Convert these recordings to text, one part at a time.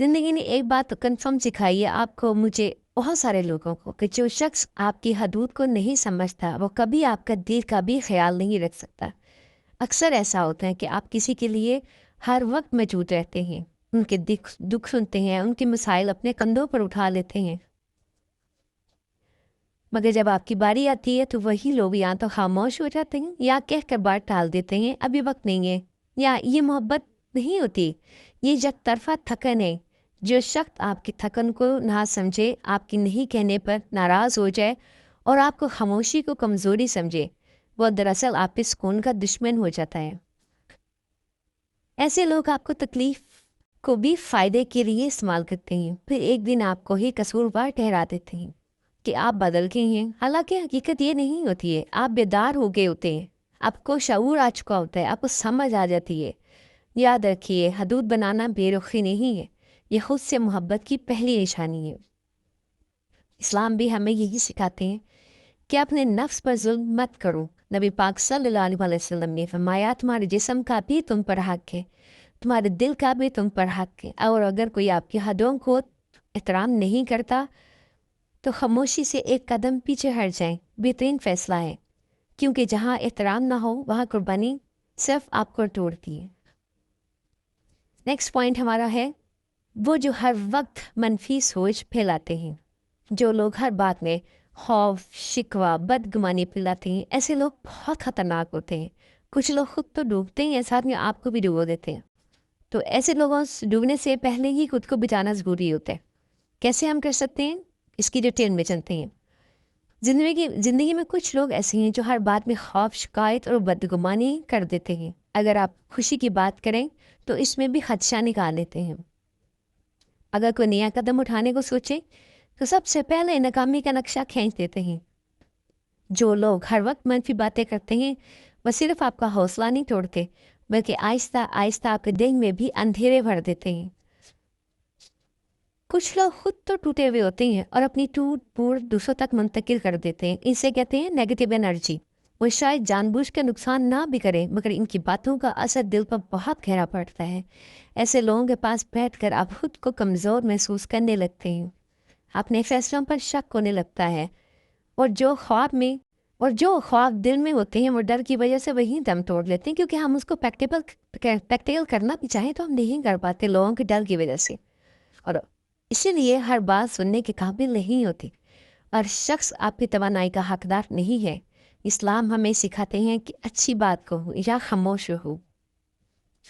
زندگی نے ایک بات کنفرم سکھائی ہے آپ کو، مجھے، بہت سارے لوگوں کو، کہ جو شخص آپ کی حدود کو نہیں سمجھتا وہ کبھی آپ کا دل کا بھی خیال نہیں رکھ سکتا۔ اکثر ایسا ہوتا ہے کہ آپ کسی کے لیے ہر وقت موجود رہتے ہیں، ان کے دکھ سنتے ہیں، ان کے مسائل اپنے کندھوں پر اٹھا لیتے ہیں، مگر جب آپ کی باری آتی ہے تو وہی لوگ یا تو خاموش ہو جاتے ہیں یا کہہ کر بات ٹال دیتے ہیں ابھی وقت نہیں ہے، یا یہ محبت نہیں ہوتی، یہ یک طرفہ تھکن ہے۔ جو شخص آپ کی تھکن کو نہ سمجھے، آپ کی نہیں کہنے پر ناراض ہو جائے اور آپ کو خاموشی کو کمزوری سمجھے، وہ دراصل آپ کے سکون کا دشمن ہو جاتا ہے۔ ایسے لوگ آپ کو تکلیف کو بھی فائدے کے لیے استعمال کرتے ہیں، پھر ایک دن آپ کو ہی قصوروار ٹھہرا دیتے ہیں کہ آپ بدل گئے ہیں، حالانکہ حقیقت یہ نہیں ہوتی ہے۔ آپ بیدار ہو گئے ہوتے ہیں، آپ کو شعور آ چکا ہوتا ہے، آپ کو سمجھ آ جاتی ہے۔ یاد رکھیے، حدود بنانا بے رخی نہیں ہے، یہ خود سے محبت کی پہلی نشانی ہے۔ اسلام بھی ہمیں یہی سکھاتے ہیں کہ اپنے نفس پر ظلم مت کرو۔ نبی پاک صلی اللہ علیہ وسلم نے فرمایا، تمہارے جسم کا بھی تم پر حق ہے، تمہارے دل کا بھی تم پر حق ہے، اور اگر کوئی آپ کی حدوں کو احترام نہیں کرتا تو خاموشی سے ایک قدم پیچھے ہٹ جائیں، بہترین فیصلہ ہے، کیونکہ جہاں احترام نہ ہو وہاں قربانی صرف آپ کو توڑتی ہے۔ نیکسٹ پوائنٹ ہمارا ہے، وہ جو ہر وقت منفی سوچ پھیلاتے ہیں۔ جو لوگ ہر بات میں خوف، شکوہ، بدگمانی پھیلاتے ہیں، ایسے لوگ بہت خطرناک ہوتے ہیں۔ کچھ لوگ خود تو ڈوبتے ہیں، ساتھ میں آپ کو بھی ڈبو دیتے ہیں۔ تو ایسے لوگوں سے ڈوبنے سے پہلے ہی خود کو بچانا ضروری ہوتا ہے۔ کیسے ہم کر سکتے ہیں، اس کی ڈیٹیل میں چلتے ہیں۔ زندگی میں کچھ لوگ ایسے ہیں جو ہر بات میں خوف، شکایت اور بدگمانی کر دیتے ہیں۔ اگر آپ خوشی کی بات کریں تو اس میں بھی خدشہ نکال لیتے ہیں۔ اگر کوئی نیا قدم اٹھانے کو سوچے تو سب سے پہلے ناکامی کا نقشہ کھینچ دیتے ہیں۔ جو لوگ ہر وقت منفی باتیں کرتے ہیں وہ صرف آپ کا حوصلہ نہیں توڑتے، بلکہ آہستہ آہستہ آپ کے دل میں بھی اندھیرے بھر دیتے ہیں۔ کچھ لوگ خود تو ٹوٹے ہوئے ہوتے ہیں اور اپنی ٹوٹ پھوٹ دوسروں تک منتقل کر دیتے ہیں، اسے کہتے ہیں نیگیٹو انرجی۔ وہ شاید جان بوجھ کر نقصان نہ بھی کریں، مگر ان کی باتوں کا اثر دل پر بہت گہرا پڑتا ہے۔ ایسے لوگوں کے پاس بیٹھ کر آپ خود کو کمزور محسوس کرنے لگتے ہیں، اپنے فیصلوں پر شک ہونے لگتا ہے، اور جو خواب دل میں ہوتے ہیں وہ ڈر کی وجہ سے وہیں دم توڑ لیتے ہیں، کیونکہ ہم اس کو پریکٹیکل کرنا بھی چاہیں تو ہم نہیں کر پاتے لوگوں کے ڈر کی وجہ سے، اور اسی لیے ہر بات سننے کے قابل نہیں ہوتی، اور شخص آپ کی توانائی کا حقدار نہیں ہے۔ اسلام ہمیں سکھاتے ہیں کہ اچھی بات کہو یا خاموش رہو۔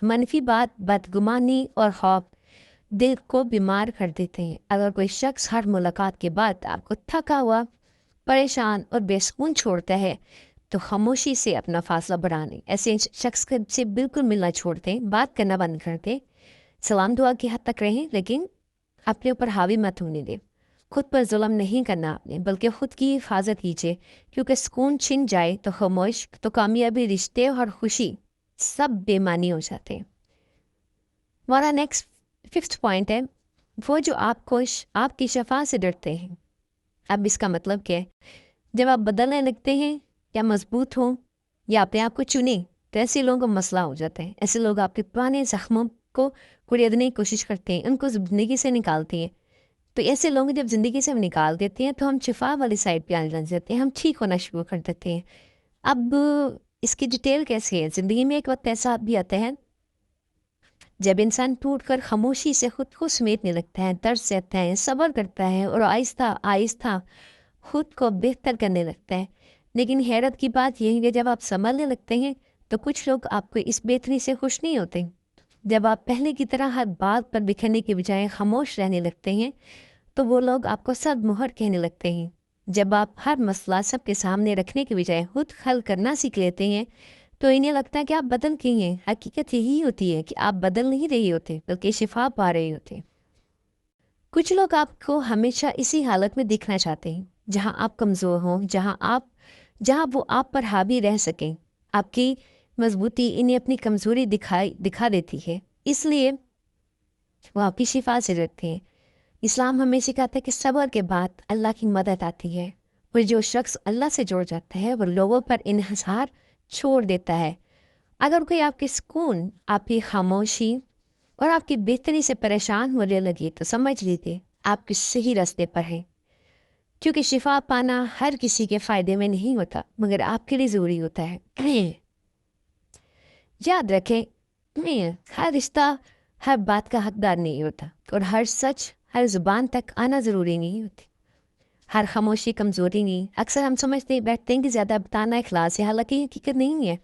منفی بات، بدگمانی اور خوف دل کو بیمار کر دیتے ہیں۔ اگر کوئی شخص ہر ملاقات کے بعد آپ کو تھکا ہوا، پریشان اور بے سکون چھوڑتا ہے تو خاموشی سے اپنا فاصلہ بڑھانے، ایسے شخص سے بالکل ملنا چھوڑ دیں، بات کرنا بند کر دیں، سلام دعا کی حد تک رہیں، لیکن اپنے اوپر حاوی مت ہونے دیں۔ خود پر ظلم نہیں کرنا آپ نے، بلکہ خود کی حفاظت کیجیے، کیونکہ سکون چھن جائے تو خاموش تو کامیابی، رشتے اور خوشی سب بے معنی ہو جاتے ہیں۔ ہمارا نیکسٹ 5th پوائنٹ ہے، وہ جو آپ کی شفا سے ڈرتے ہیں۔ اب اس کا مطلب کیا ہے؟ جب آپ بدلنے لگتے ہیں یا مضبوط ہوں یا اپنے آپ کو چنیں تو ایسے لوگوں کو مسئلہ ہو جاتا ہے۔ ایسے لوگ آپ کے پرانے زخموں کو کریدنے کی کوشش کرتے ہیں، ان کو زندگی سے نکالتے ہیں۔ تو ایسے لوگ جب زندگی سے ہم نکال دیتے ہیں تو ہم شفا والی سائڈ پہ آنے لگ جاتے ہیں، ہم ٹھیک ہونا شروع کر دیتے ہیں۔ اب اس کی ڈیٹیل کیسے ہے؟ زندگی میں ایک وقت ایسا بھی آتا ہے جب انسان ٹوٹ کر خاموشی سے خود کو سمیٹنے لگتا ہے، درد سہتا ہے، صبر کرتا ہے اور آہستہ آہستہ خود کو بہتر کرنے لگتا ہے۔ لیکن حیرت کی بات یہ ہے کہ جب آپ سنبھلنے لگتے ہیں تو کچھ لوگ آپ کو اس بہتری سے خوش نہیں ہوتے۔ جب آپ پہلے کی طرح ہر بات پر بکھرنے کے بجائے خاموش رہنے لگتے ہیں تو وہ لوگ آپ کو صد مہر کہنے لگتے ہیں۔ جب آپ ہر مسئلہ سب کے سامنے رکھنے کے بجائے خود حل کرنا سیکھ لیتے ہیں تو انہیں لگتا ہے کہ آپ بدل گئی ہیں۔ حقیقت یہی ہوتی ہے کہ آپ بدل نہیں رہے ہوتے، بلکہ شفا پا رہے ہوتے۔ کچھ لوگ آپ کو ہمیشہ اسی حالت میں دیکھنا چاہتے ہیں جہاں آپ کمزور ہوں، جہاں وہ آپ پر حاوی رہ سکیں۔ آپ کی مضبوطی انہیں اپنی کمزوری دکھا دیتی ہے، اس لیے وہ آپ کی شفا سے ڈرتے ہیں۔ اسلام ہمیں سکھاتا ہے کہ صبر کے بعد اللہ کی مدد آتی ہے، اور جو شخص اللہ سے جڑ جاتا ہے وہ لوگوں پر انحصار چھوڑ دیتا ہے۔ اگر کوئی آپ کے سکون، آپ کی خاموشی اور آپ کی بہتری سے پریشان ہونے لگے تو سمجھ لیجیے آپ کس صحیح راستے پر ہیں، کیونکہ شفا پانا ہر کسی کے فائدے میں نہیں ہوتا مگر آپ کے لیے ضروری ہوتا ہے۔ یاد رکھیں، ہر رشتہ ہر بات کا حقدار نہیں ہوتا، اور ہر سچ ہر زبان تک آنا ضروری نہیں ہوتی، ہر خاموشی کمزوری نہیں۔ اکثر ہم سمجھتے بیٹھتے ہیں کہ زیادہ بتانا اخلاص ہے، حالانکہ یہ حقیقت نہیں ہے۔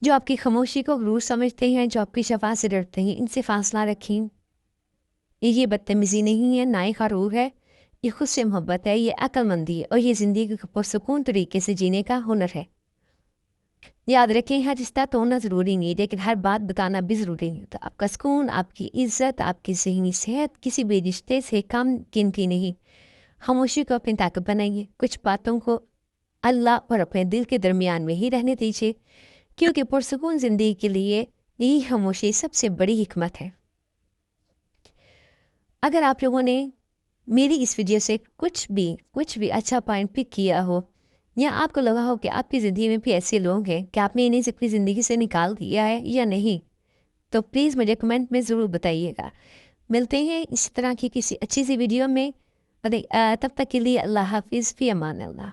جو آپ کی خاموشی کو غرور سمجھتے ہیں، جو آپ کی شفا سے ڈرتے ہیں، ان سے فاصلہ رکھیں۔ یہ بدتمیزی نہیں ہے، نہ ہی غرور ہے، یہ خود سے محبت ہے، یہ عقل مندی ہے، اور یہ زندگی کو پرسکون طریقے سے جینے کا ہنر ہے۔ یاد رکھیں، ہر رشتہ توڑنا ضروری نہیں، لیکن ہر بات بتانا بھی ضروری نہیں ہوتا۔ آپ کا سکون، آپ کی عزت، آپ کی ذہنی صحت کسی بھی رشتے سے کم قیمتی نہیں۔ خاموشی کو اپنی طاقت بنائیے، کچھ باتوں کو اللہ اور اپنے دل کے درمیان میں ہی رہنے دیجیے، کیونکہ پرسکون زندگی کے لیے یہی خاموشی سب سے بڑی حکمت ہے۔ اگر آپ لوگوں نے میری اس ویڈیو سے کچھ بھی اچھا پوائنٹ پک کیا ہو، یا آپ کو لگا ہو کہ آپ کی زندگی میں بھی ایسے لوگ ہیں کہ آپ نے انہیں اپنی زندگی سے نکال دیا ہے یا نہیں، تو پلیز مجھے کمنٹ میں ضرور بتائیے گا۔ ملتے ہیں اسی طرح کی کسی اچھی سی ویڈیو میں، تب تک کے لیے اللہ حافظ، فی امان اللہ۔